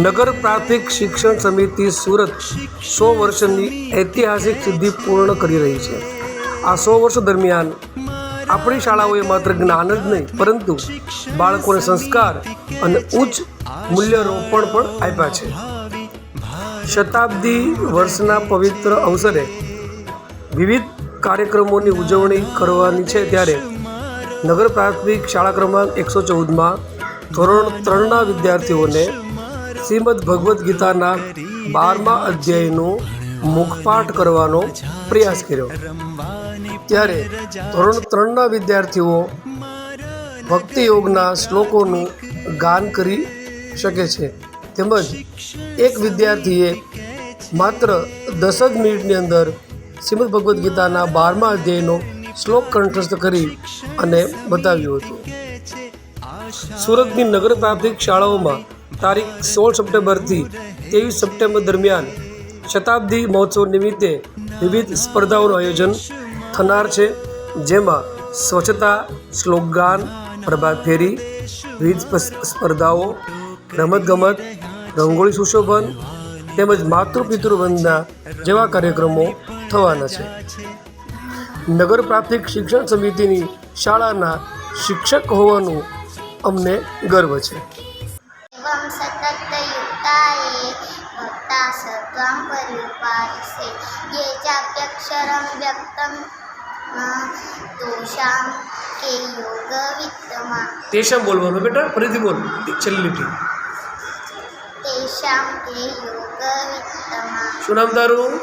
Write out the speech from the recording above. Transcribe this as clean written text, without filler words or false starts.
નગર પ્રાથમિક શિક્ષણ સમિતિ સુરત 100 વર્ષની ઐતિહાસિક સિદ્ધિ પૂર્ણ કરી રહી છે। આ 100 વર્ષ દરમિયાન આપણી શાળાઓએ માત્ર જ્ઞાન જ નહીં પરંતુ બાળકોને સંસ્કાર અને ઉચ્ચ મૂલ્યરોપણ પણ આપ્યા છે। શતાબ્દી વર્ષના પવિત્ર અવસરે વિવિધ કાર્યક્રમોની ઉજવણી કરવાની છે ત્યારે નગર પ્રાથમિક શાળા ક્રમાંક 114માં ધોરણ 3ના વિદ્યાર્થીઓને શ્રીમદ ભગવદ્ ગીતાના 12મા અધ્યાયનું મુખપાઠ કરવાનો પ્રયાસ કર્યો। ત્યારે ધોરણ 3ના વિદ્યાર્થીઓ ભક્તિ યોગના શ્લોકોનું ગાન કરી શકે છે તેમજ એક વિદ્યાર્થીએ માત્ર 10 જ મિનિટની અંદર શ્રીમદ ભગવદ્ ગીતાના 12મા અધ્યાયનો શ્લોક કંઠસ્થ કરી અને બતાવ્યું હતું। સુરતની નગર પ્રાથમિક શાળાઓમાં તારીખ 16 સપ્ટેમ્બરથી 23 સપ્ટેમ્બર દરમિયાન શતાબ્દી મહોત્સવ નિમિત્તે વિવિધ સ્પર્ધાઓનું આયોજન થનાર છે, જેમાં સ્વચ્છતા, શ્લોક ગાન, પ્રભાત ફેરી, વિવિધ સ્પર્ધાઓ, રમતગમત, રંગોળી સુશોભન તેમજ માતૃપિતૃ વંદના જેવા કાર્યક્રમો થવાના છે। નગર પ્રાથમિક શિક્ષણ સમિતિની શાળાના શિક્ષક હોવાનું અમને ગર્વ છે। તેશામ બોલવાનું બેટા, ફરીથી બોલ છેલ્લી લીટી। શું નામ તારું?